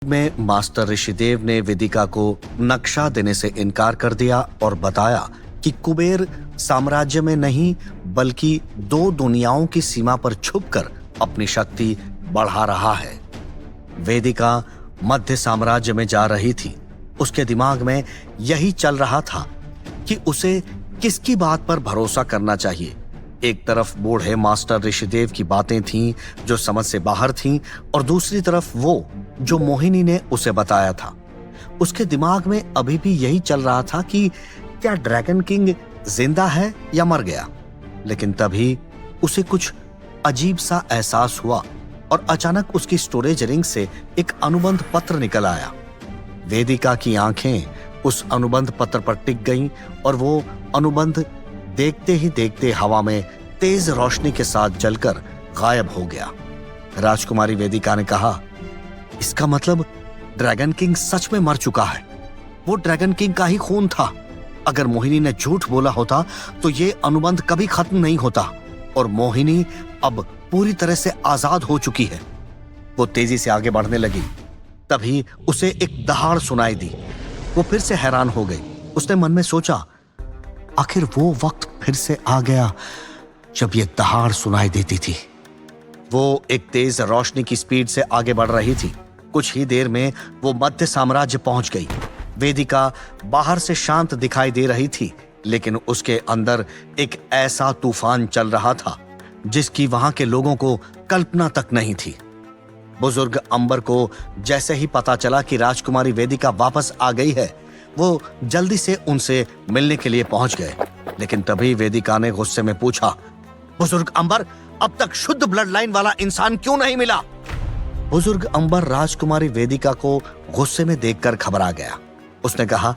में मास्टर ऋषिदेव ने वेदिका को नक्शा देने से इनकार कर दिया और बताया कि कुबेर साम्राज्य में नहीं बल्कि दो दुनियाओं की सीमा पर छुपकर अपनी शक्ति बढ़ा रहा है। वेदिका मध्य साम्राज्य में जा रही थी। उसके दिमाग में यही चल रहा था कि उसे किसकी बात पर भरोसा करना चाहिए। एक तरफ बूढ़े मास्टर ऋषिदेव की बातें थीं जो समझ से बाहर थीं, और दूसरी तरफ वो जो मोहिनी ने उसे बताया था। उसके दिमाग में अभी भी यही चल रहा था कि क्या ड्रैगन किंग जिंदा है या मर गया। लेकिन तभी उसे कुछ अजीब सा एहसास हुआ और अचानक उसकी स्टोरेज रिंग से एक अनुबंध पत्र निकल आया। वेदिका की आंखें उस अनुबंध पत्र पर टिक गईं और वो अनुबंध देखते ही देखते हवा में तेज रोशनी के साथ जलकर गायब हो गया। राजकुमारी वेदिका ने कहा, इसका मतलब ड्रैगन किंग सच में मर चुका है। वो ड्रैगन किंग का ही खून था। अगर मोहिनी ने झूठ बोला होता तो ये अनुबंध कभी खत्म नहीं होता और मोहिनी अब पूरी तरह से आजाद हो चुकी है। वो तेजी से आगे बढ़ने लगी। तभी उसे एक दहाड़ सुनाई दी। वो फिर से हैरान हो गई। उसने मन में सोचा, आखिर वो वक्त फिर से आ गया जब ये दहाड़ सुनाई देती थी। वो एक तेज रोशनी की स्पीड से आगे बढ़ रही थी। कुछ ही देर में वो मध्य साम्राज्य पहुंच गई। वेदिका बाहर से शांत दिखाई दे रही थी, लेकिन उसके अंदर एक ऐसा तूफान चल रहा था जिसकी वहां के लोगों को कल्पना तक नहीं थी। बुजुर्ग अंबर को जैसे ही पता चला कि राजकुमारी वेदिका वापस आ गई है, वो जल्दी से उनसे मिलने के लिए पहुंच गए। लेकिन तभी वेदिका ने गुस्से में पूछा, बुजुर्ग अंबर, अब तक शुद्ध ब्लड लाइन वाला इंसान क्यों नहीं मिला? बुजुर्ग अंबर राजकुमारी वेदिका को गुस्से में देखकर घबरा गया। उसने कहा,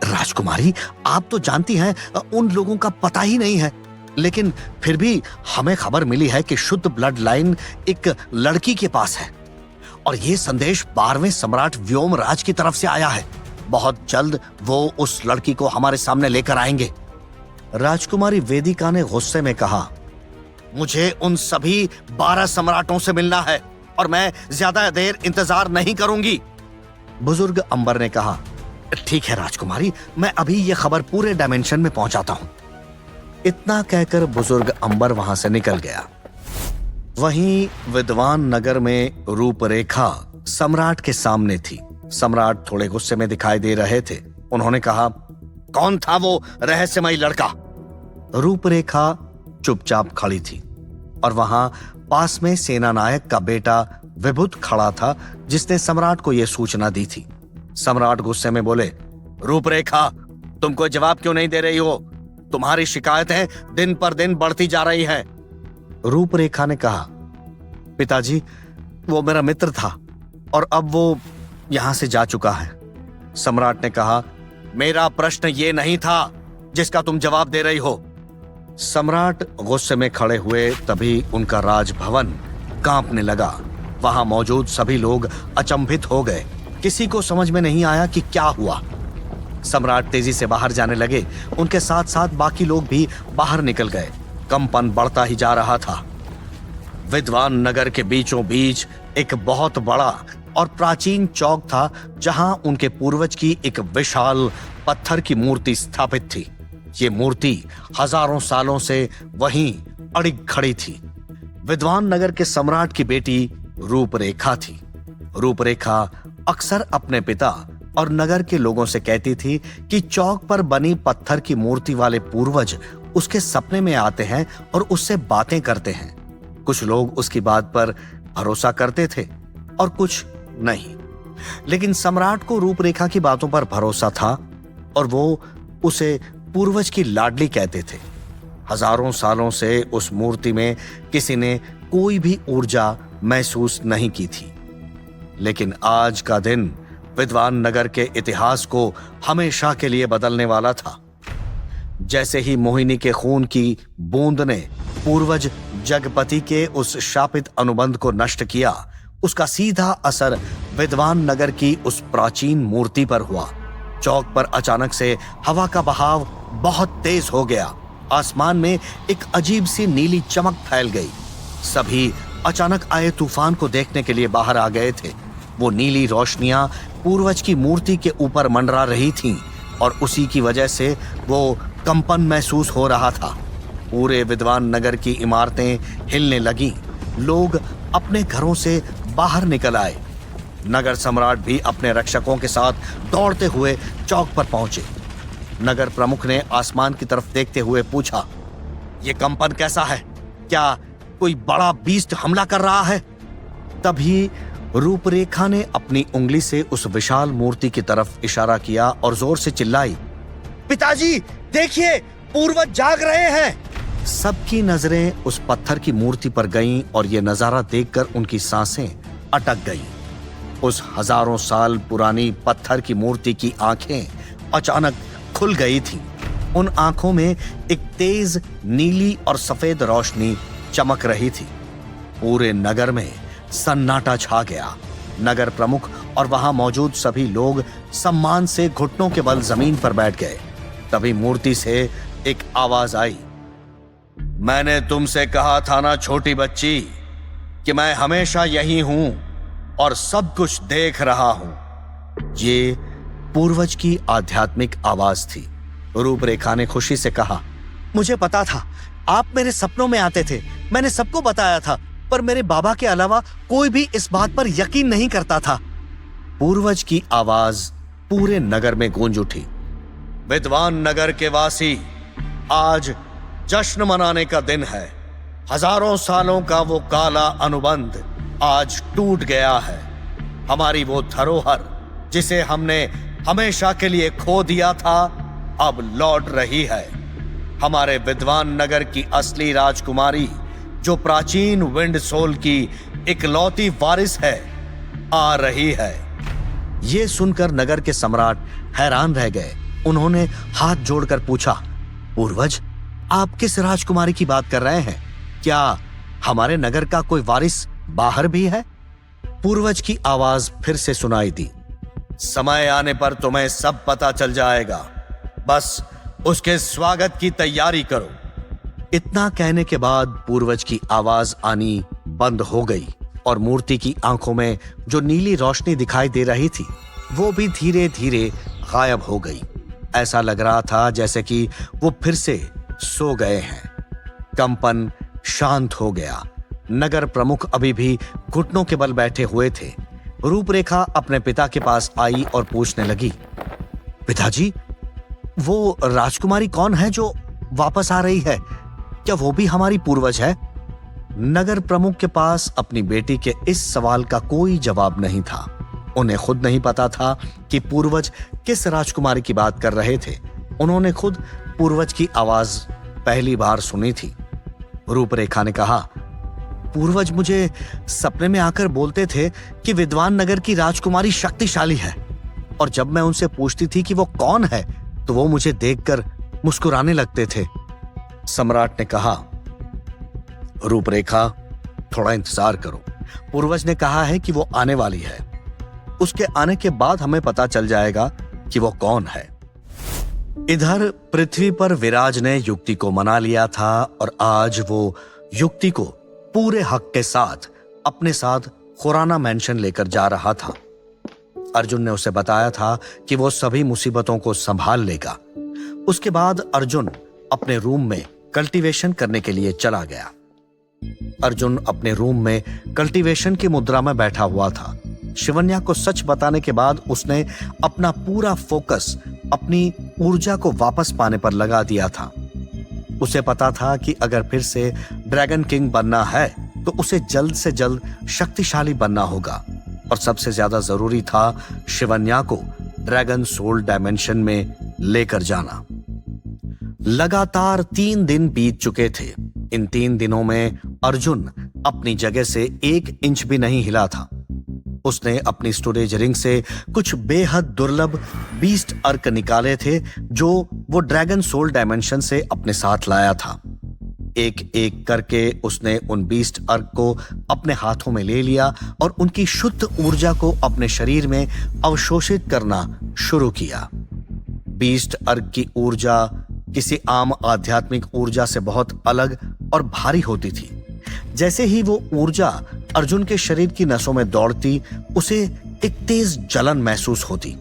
राजकुमारी, आप तो जानती हैं उन लोगों का पता ही नहीं है, लेकिन फिर भी हमें खबर मिली है कि शुद्ध ब्लड लाइन एक लड़की के पास है और ये संदेश 12वें सम्राट व्योमराज की तरफ से आया है। बहुत जल्द वो उस लड़की को हमारे सामने लेकर आएंगे। राजकुमारी वेदिका ने गुस्से में कहा, मुझे उन सभी 12 सम्राटों से मिलना है और मैं ज्यादा देर इंतजार नहीं करूंगी। बुजुर्ग अंबर ने कहा, ठीक है राजकुमारी, मैं अभी ये खबर पूरे डायमेंशन में पहुंचाता हूं। इतना कहकर बुजुर्ग अंबर वहां से निकल गया। वहीं विद्वान नगर में रूपरेखा सम्राट के सामने थी। सम्राट थोड़े गुस्से में दिखाई दे रहे थे। उन्होंने कहा, कौन था वो रहस्यमयी लड़का? रूपरेखा चुपचाप खड़ी थी और वहां पास में सेनानायक का बेटा विभुत खड़ा था, जिसने सम्राट को यह सूचना दी थी। सम्राट गुस्से में बोले, रूपरेखा, तुम कोई जवाब क्यों नहीं दे रही हो? तुम्हारी शिकायतें दिन पर दिन बढ़ती जा रही हैं। रूपरेखा ने कहा, पिताजी, वो मेरा मित्र था और अब वो यहां से जा चुका है। सम्राट ने कहा, मेरा प्रश्न ये नहीं था जिसका तुम जवाब दे रही हो। सम्राट गुस्से में खड़े हुए। तभी उनका राजभवन कांपने लगा। वहां मौजूद सभी लोग अचंभित हो गए। किसी को समझ में नहीं आया कि क्या हुआ। सम्राट तेजी से बाहर जाने लगे। उनके साथ साथ बाकी लोग भी बाहर निकल गए। कंपन बढ़ता ही जा रहा था। विद्वान नगर के बीचों बीच एक बहुत बड़ा और प्राचीन चौक था, जहां उनके पूर्वज की एक विशाल पत्थर की मूर्ति स्थापित थी। ये मूर्ति हजारों सालों से वहीं अड़िग खड़ी थी। विद्वान नगर के सम्राट की बेटी रूपरेखा थी। रूपरेखा अक्सर अपने पिता और नगर के लोगों से कहती थी कि चौक पर बनी पत्थर की मूर्ति वाले पूर्वज उसके सपने में आते हैं और उससे बातें करते हैं। कुछ लोग उसकी बात पर भरोसा करते थे और कुछ नहीं, लेकिन सम्राट को रूपरेखा की बातों पर भरोसा था और वो उसे पूर्वज की लाडली कहते थे। हजारों सालों से उस मूर्ति में किसी ने कोई भी ऊर्जा महसूस नहीं की थी, लेकिन आज का दिन विद्वान नगर के इतिहास को हमेशा के लिए बदलने वाला था। जैसे ही मोहिनी के खून की बूंद ने पूर्वज जगपति के उस शापित अनुबंध को नष्ट किया, उसका सीधा असर विद्वान नगर की उस प्राचीन मूर्ति पर हुआ। चौक पर अचानक से हवा का बहाव बहुत तेज हो गया। आसमान में एक अजीब सी नीली चमक फैल गई। सभी अचानक आए तूफान को देखने के लिए बाहर आ गए थे। वो नीली रोशनियां पूर्वज की मूर्ति के ऊपर मंडरा रही थीं और उसी की वजह से वो कंपन महसूस हो रहा था। पूरे विद्वान नगर की इमारतें हिलने लगीं। लोग अपने घरों से बाहर निकल आए। नगर सम्राट भी अपने रक्षकों के साथ दौड़ते हुए चौक पर पहुंचे। नगर प्रमुख ने आसमान की तरफ देखते हुए पूछा, ये कंपन कैसा है? क्या कोई बड़ा बीस्ट हमला कर रहा है? तभी रूपरेखा ने अपनी उंगली से उस विशाल मूर्ति की तरफ इशारा किया और जोर से चिल्लाई, पिताजी देखिए, पूर्वज जाग रहे हैं। सबकी नजरें उस पत्थर की मूर्ति पर गईं और यह नजारा देखकर उनकी सांसें अटक गईं। उस हजारों साल पुरानी पत्थर की मूर्ति की आंखें अचानक खुल गई थीं। उन आंखों में एक तेज नीली और सफेद रोशनी चमक रही थी। पूरे नगर में सन्नाटा छा गया। नगर प्रमुख और वहां मौजूद सभी लोग सम्मान से घुटनों के बल जमीन पर बैठ गए। तभी मूर्ति से एक आवाज आई, मैंने तुमसे कहा था ना छोटी बच्ची कि मैं हमेशा यही हूं और सब कुछ देख रहा हूं। ये पूर्वज की आध्यात्मिक आवाज थी। रूपरेखा ने खुशी से कहा, मुझे पता था, आप मेरे सपनों में आते थे, मैंने सबको बताया था, पर मेरे बाबा के अलावा कोई भी इस बात पर यकीन नहीं करता था। पूर्वज की आवाज पूरे नगर में गूंज उठी। विद्वान नगर के वासी, आज जश्न मनाने का दिन है। हजारों सालों का वो काला अनुबंध आज टूट गया है। हमारी वो धरोहर जिसे हमने हमेशा के लिए खो दिया था, अब लौट रही है। हमारे विद्वान नगर की असली राजकुमारी, जो प्राचीन विंडसोल की इकलौती वारिस है, आ रही है। यह सुनकर नगर के सम्राट हैरान रह गए। उन्होंने हाथ जोड़कर पूछा, पूर्वज, आप किस राजकुमारी की बात कर रहे हैं? क्या हमारे नगर का कोई वारिस बाहर भी है? पूर्वज की आवाज फिर से सुनाई दी, समय आने पर तुम्हें सब पता चल जाएगा, बस उसके स्वागत की तैयारी करो। इतना कहने के बाद पूर्वज की आवाज आनी बंद हो गई और मूर्ति की आंखों में जो नीली रोशनी दिखाई दे रही थी, वो भी धीरे धीरे गायब हो गई। ऐसा लग रहा था जैसे कि वो फिर से सो गए हैं। कंपन शांत हो गया। नगर प्रमुख अभी भी घुटनों के बल बैठे हुए थे। रूपरेखा अपने पिता के पास आई और पूछने लगी, पिताजी, वो राजकुमारी कौन है जो वापस आ रही है? क्या वो भी हमारी पूर्वज है? नगर प्रमुख के पास अपनी बेटी के इस सवाल का कोई जवाब नहीं था। उन्हें खुद नहीं पता था कि पूर्वज किस राजकुमारी की बात कर रहे थे। उन्होंने खुद पूर्वज की आवाज पहली बार सुनी थी। रूपरेखा ने कहा, पूर्वज मुझे सपने में आकर बोलते थे कि विद्वान नगर की राजकुमारी शक्तिशाली है, और जब मैं उनसे पूछती थी कि वो कौन है, तो वो मुझे देखकर मुस्कुराने लगते थे। सम्राट ने कहा, रूपरेखा, थोड़ा इंतजार करो। पूर्वज ने कहा है कि वो आने वाली है। उसके आने के बाद हमें पता चल जाएगा कि वो कौन है। इधर पृथ्वी पर विराज ने युक्ति को मना लिया था और आज वो युक्ति को पूरे हक के साथ अपने साथ खुराना मैंशन लेकर जा रहा था। अर्जुन ने उसे बताया था कि वो सभी मुसीबतों को संभाल लेगा। उसके बाद अर्जुन अपने रूम में कल्टीवेशन करने के लिए चला गया। अर्जुन अपने रूम में कल्टीवेशन की मुद्रा में बैठा हुआ था। शिवन्या को सच बताने के बाद उसने अपना पूरा फोकस अपनी ऊर्जा को वापस पाने पर लगा दिया था। उसे पता था कि अगर फिर से ड्रैगन किंग बनना है तो उसे जल्द से जल्द शक्तिशाली बनना होगा, और सबसे ज्यादा जरूरी था शिवन्या को ड्रैगन सोल डायमेंशन में लेकर जाना। लगातार 3 दिन बीत चुके थे। इन 3 दिनों में अर्जुन अपनी जगह से 1 इंच भी नहीं हिला था। उसने अपनी स्टोरेज रिंग से कुछ बेहद दुर्लभ बीस्ट अर्क निकाले थे जो वो ड्रैगन सोल डायमेंशन से अपने साथ लाया था। एक एक करके उसने उन बीस्ट अर्क को अपने हाथों में ले लिया और उनकी शुद्ध ऊर्जा को अपने शरीर में अवशोषित करना शुरू किया। बीस्ट अर्क की ऊर्जा किसी आम आध्यात्मिक ऊर्जा से बहुत अलग और भारी होती थी। जैसे ही वो ऊर्जा अर्जुन के शरीर की नसों में दौड़ती, उसे एक तेज जलन महसूस होती,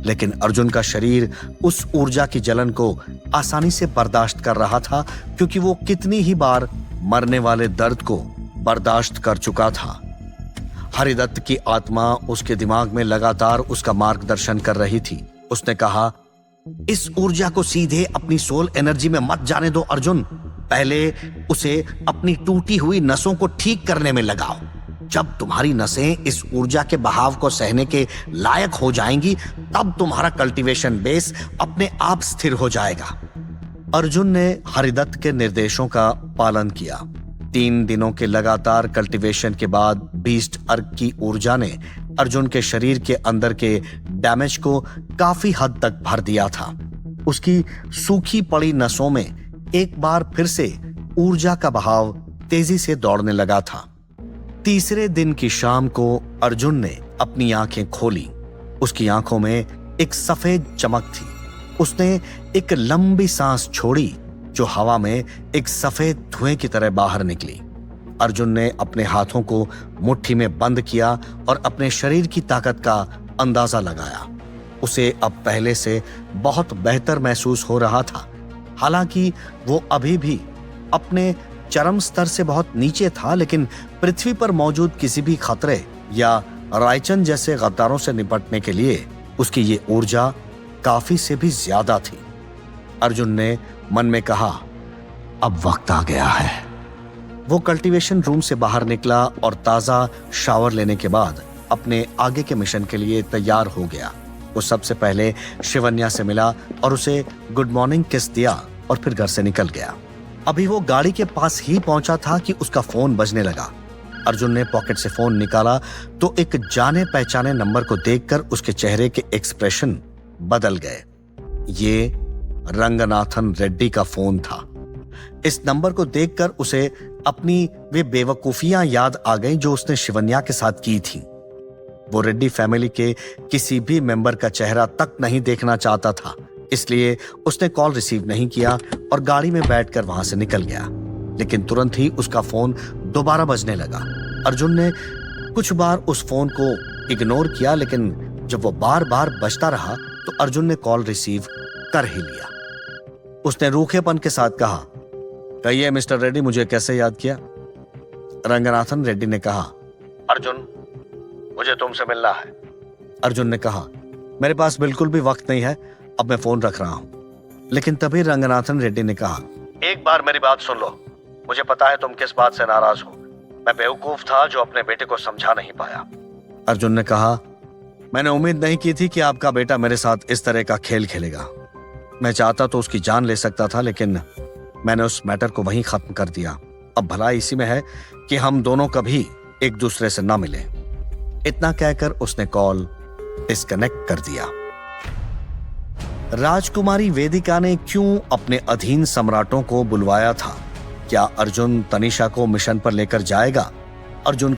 लेकिन अर्जुन का शरीर उस ऊर्जा की जलन को आसानी से बर्दाश्त कर रहा था, क्योंकि वो कितनी ही बार मरने वाले दर्द को बर्दाश्त कर चुका था। हरिदत्त की आत्मा उसके दिमाग में लगातार उसका मार्गदर्शन कर रही थी। उसने कहा, इस ऊर्जा को सीधे अपनी सोल एनर्जी में मत जाने दो अर्जुन, पहले उसे अपनी टूटी हुई नसों को ठीक करने में लगाओ। जब तुम्हारी नसें इस ऊर्जा के बहाव को सहने के लायक हो जाएंगी, तब तुम्हारा कल्टीवेशन बेस अपने आप स्थिर हो जाएगा। अर्जुन ने हरिदत्त के निर्देशों का पालन किया। 3 दिनों के लगातार कल्टीवेशन के बाद बीस्ट अर्क की ऊर्जा ने अर्जुन के शरीर के अंदर के डैमेज को काफी हद तक भर दिया था। उसकी सूखी पड़ी नसों में एक बार फिर से ऊर्जा का बहाव तेजी से दौड़ने लगा था। तीसरे दिन की शाम को अर्जुन ने अपनी आंखें खोली। उसकी आंखों में एक सफेद चमक थी। उसने एक लंबी सांस छोड़ी जो हवा में एक सफेद धुएं की तरह बाहर निकली। अर्जुन ने अपने हाथों को मुट्ठी में बंद किया और अपने शरीर की ताकत का अंदाजा लगाया। उसे अब पहले से बहुत बेहतर महसूस हो रहा था। हालांकि वो अभी भी अपने चरम स्तर से बहुत नीचे था, लेकिन पृथ्वी पर मौजूद किसी भी खतरे या रायचंद जैसे गद्दारों से निपटने के लिए उसकी ये ऊर्जा काफी से भी ज्यादा थी। अर्जुन ने मन में कहा, अब वक्त आ गया है। वो कल्टीवेशन रूम से बाहर निकला और ताजा शावर लेने के बाद अपने आगे के मिशन के लिए तैयार हो गया। वो सबसे पहले शिवन्या से मिला और उसे गुड मॉर्निंग किस दिया और फिर घर से निकल गया। अभी वो गाड़ी के पास ही पहुंचा था कि उसका फोन बजने लगा। अर्जुन ने पॉकेट से फोन निकाला तो एक जाने पहचाने नंबर को देखकर उसके चेहरे के एक्सप्रेशन बदल गए। ये रंगनाथन रेड्डी का फोन था। इस नंबर को देखकर उसे अपनी वे बेवकूफियां याद आ गईं जो उसने शिवन्या के साथ की थी। वो रेड्डी फैमिली के किसी भी मेंबर का चेहरा तक नहीं देखना चाहता था, इसलिए उसने कॉल रिसीव नहीं किया और गाड़ी में बैठकर वहां से निकल गया। लेकिन तुरंत ही उसका फोन दोबारा बजने लगा। अर्जुन ने कुछ बार उस फोन को इग्नोर किया, लेकिन जब वो बार बार बजता रहा तो अर्जुन ने कॉल रिसीव कर ही लिया। उसने रूखेपन के साथ कहा, कहिए मिस्टर रेड्डी, मुझे कैसे याद किया? रंगनाथन रेड्डी ने कहा, अर्जुन, मुझे तुमसे मिलना है। अर्जुन ने कहा, मेरे पास बिल्कुल भी वक्त नहीं है, अब मैं फोन रख रहा हूं। लेकिन तभी रंगनाथन रेड्डी ने कहा, एक बार मेरी बात सुन लो। मुझे पता है तुम किस बात से नाराज हो। मैं बेवकूफ था जो अपने बेटे को समझा नहीं पाया। अर्जुन ने कहा, मैंने उम्मीद नहीं की थी कि आपका बेटा मेरे साथ इस तरह का खेल खेलेगा। मैं चाहता तो उसकी जान ले सकता था, लेकिन मैंने उस मैटर को वहीं खत्म कर दिया। अब भलाई इसी में है कि हम दोनों कभी एक दूसरे से ना मिले। इतना कहकर उसने कॉल डिस्कनेक्ट कर दिया। राजकुमारी वेदिका ने क्यों अपने अधीन सम्राटों को बुलवाया था? क्या अर्जुन तनिषा को मिशन पर लेकर जाएगा? अर्जुन